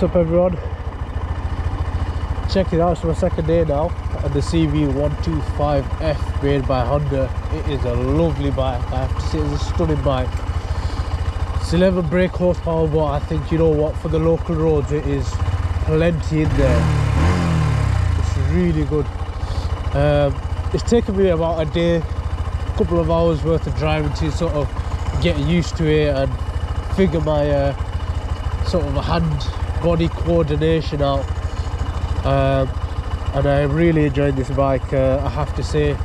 What's up everyone? Check it out, it's my second day now and the CB125F made by Honda. It is a lovely bike, I have to say. It's a stunning bike. It's 11 brake horsepower, but I think, you know what, for the local roads it is plenty in there. It's really good. It's taken me about a day, a couple of hours worth of driving to sort of get used to it and figure my sort of hand-body coordination out. And I really enjoyed this bike. I have to say,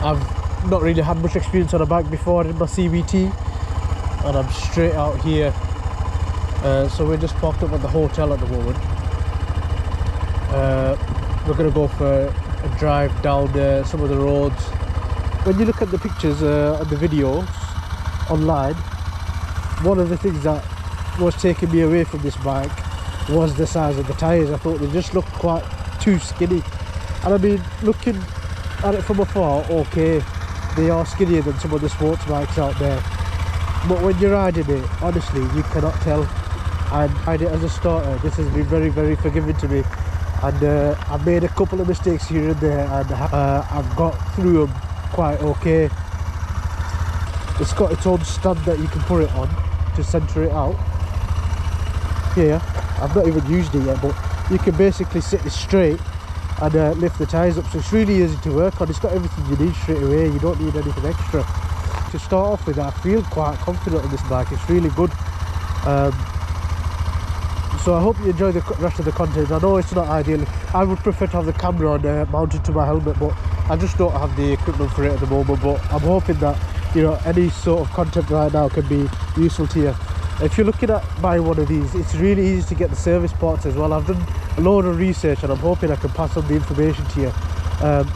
I've not really had much experience on a bike before. I did my CBT and I'm straight out here. So we're just parked up at the hotel at the moment. We're going to go for a drive down some of the roads. When you look at the pictures and the videos online, one of the things that was taking me away from this bike was the size of the tyres. I thought they just looked quite too skinny, and I mean, looking at it from afar, okay, they are skinnier than some of the sports bikes out there, but when you're riding it, honestly, you cannot tell. And I ride it as a starter. This has been very, very forgiving to me, and I've made a couple of mistakes here and there, and I've got through them quite okay. It's got its own stand that you can put it on to centre it out. Here, I've not even used it yet, but you can basically sit it straight and lift the tyres up, so it's really easy to work on. It's got everything you need straight away, you don't need anything extra. To start off with, I feel quite confident on this bike. It's really good. So I hope you enjoy the rest of the content. I know it's not ideal. I would prefer to have the camera on mounted to my helmet, but I just don't have the equipment for it at the moment. But I'm hoping that, you know, any sort of content right now can be useful to you. If you're looking at buying one of these, it's really easy to get the service parts as well. I've done a load of research and I'm hoping I can pass on the information to you.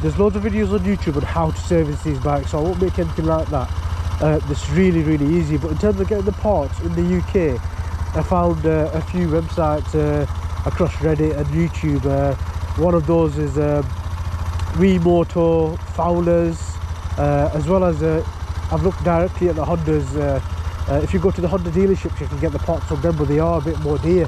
There's loads of videos on YouTube on how to service these bikes, so I won't make anything like that. It's really, really easy. But in terms of getting the parts in the UK, I found a few websites across Reddit and YouTube. One of those is WeMoto, Fowlers, as well as I've looked directly at the Hondas. If you go to the Honda dealerships, you can get the parts from them, but they are a bit more dear.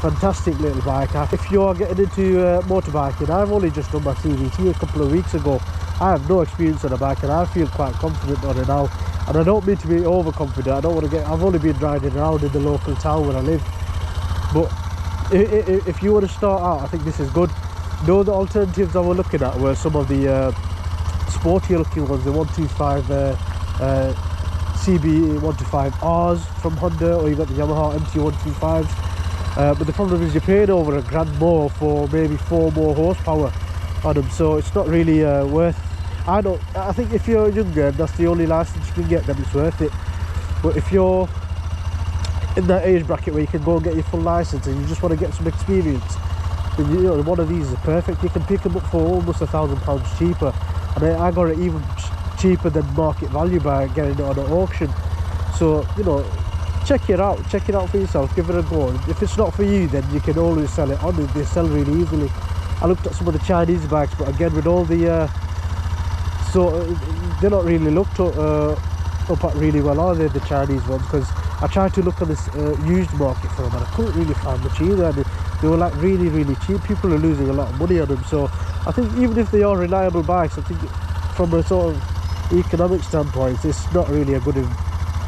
Fantastic little bike. If you're getting into motorbiking, I've only just done my CBT a couple of weeks ago. I have no experience on a bike and I feel quite confident on it now. And I don't mean to be overconfident. I don't want to get. I've only been riding around in the local town where I live. But if you want to start out, I think this is good. No, the alternatives I was looking at were some of the sportier looking ones, the 125 CB125Rs from Honda, or you've got the Yamaha MT125s. But the problem is you're paying over £1,000 more for maybe 4 more horsepower on them, so it's not really worth. I think if you're younger and that's the only license you can get, then it's worth it. But if you're in that age bracket where you can go and get your full license and you just want to get some experience, then, you know, one of these is perfect. You can pick them up for almost £1,000 cheaper, and I got it even cheaper than market value by getting it on an auction. So, you know, check it out for yourself, give it a go. If it's not for you, then you can always sell it on. They sell really easily. I looked at some of the Chinese bikes, but again, with all the so they're not really looked up at really well, are they, the Chinese ones? Because I tried to look at this used market for them and I couldn't really find much either, and they were like really, really cheap. People are losing a lot of money on them. So I think even if they are reliable bikes, I think from a sort of economic standpoint, it's not really a good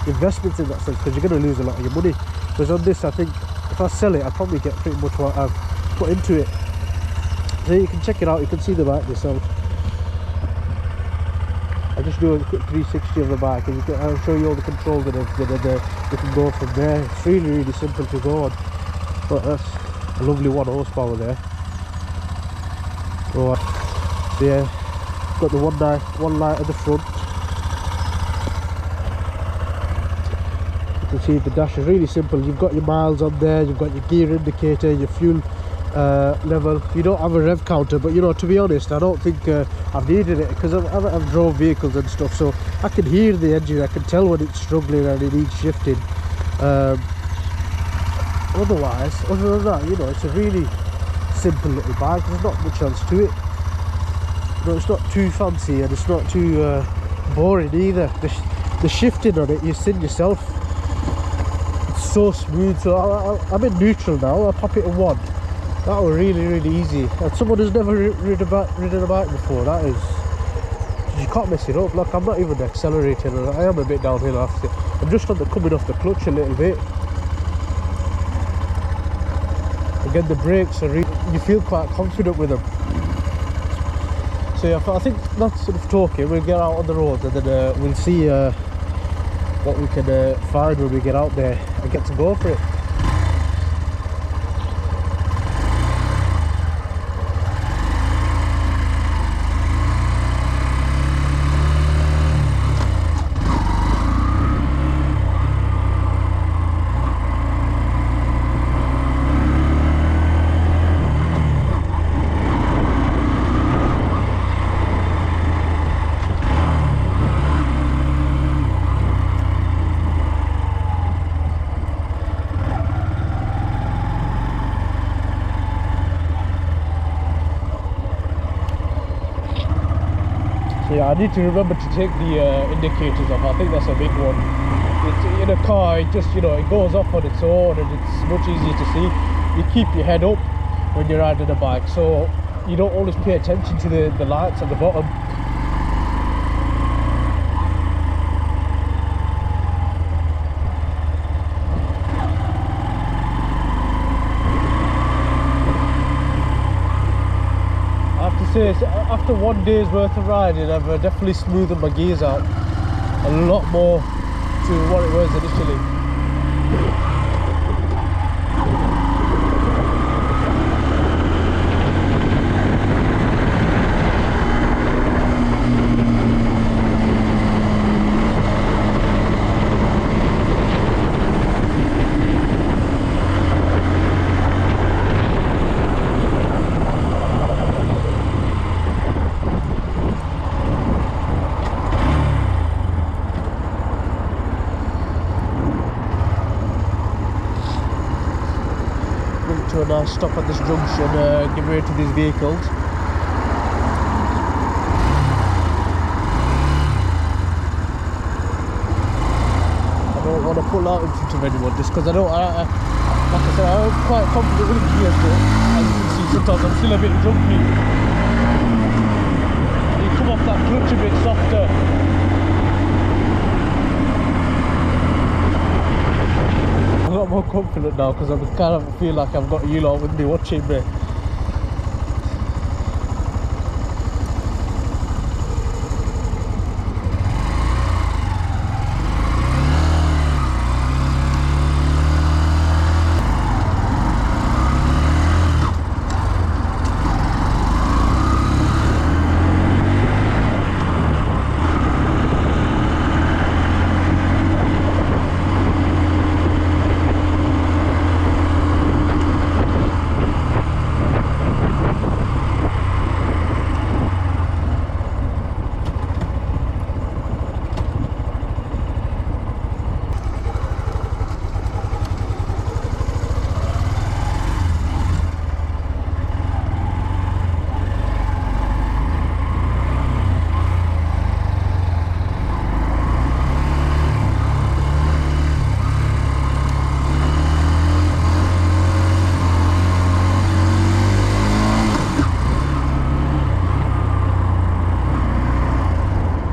investment in that sense, because you're going to lose a lot of your money. Whereas on this, I think if I sell it, I'll probably get pretty much what I've put into it. So you can check it out, you can see the bike yourself. I'll just do a quick 360 of the bike and I'll show you all the controls and everything, and you can go from there. It's really, really simple to go on. But that's a lovely 1 horsepower there. So yeah, got the one light at the front. You can see the dash is really simple. You've got your miles on there, you've got your gear indicator, your fuel level. You don't have a rev counter, but you know, to be honest, I don't think I've needed it, because I've drove vehicles and stuff, so I can hear the engine, I can tell when it's struggling and it needs shifting. Otherwise, other than that, you know, it's a really simple little bike. There's not much else to it. You know, it's not too fancy and it's not too boring either. The shifting on it, you've seen yourself, it's so smooth. So I'm in neutral now. I'll pop it in 1. That was really easy. And someone who's never ridden a bike before, that is, you can't mess it up. Look, I'm not even accelerating. I am a bit downhill after. I'm just on the coming off the clutch a little bit. Again, the brakes are you feel quite confident with them. So yeah, I think that's enough talking. We'll get out on the road and then we'll see what we can find when we get out there and get to go for it. Yeah, I need to remember to take the indicators off. I think that's a big one. It's, in a car, it just, you know, it goes off on its own and it's much easier to see. You keep your head up when you're riding a bike, so you don't always pay attention to the lights at the bottom. So after 1 day's worth of riding, I've definitely smoothed my gears out a lot more to what it was initially. To a nice stop at this junction, give way to these vehicles. I don't want to pull out in front of anyone just because I don't, like I said, I'm quite confident with the gears, but as you can see, sometimes I'm still a bit jumpy. You come off that clutch a bit softer. A lot more confident now because I kind of feel like I've got you lot with me watching me.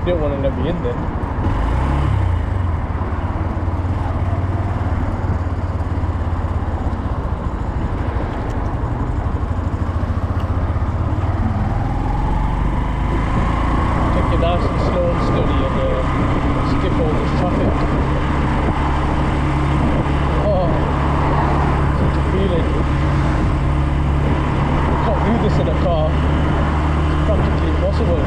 Didn't want to let me in then. Take it nice and slow and steady and skip all this traffic. Oh, such a feeling. You can't do this in a car. It's practically impossible.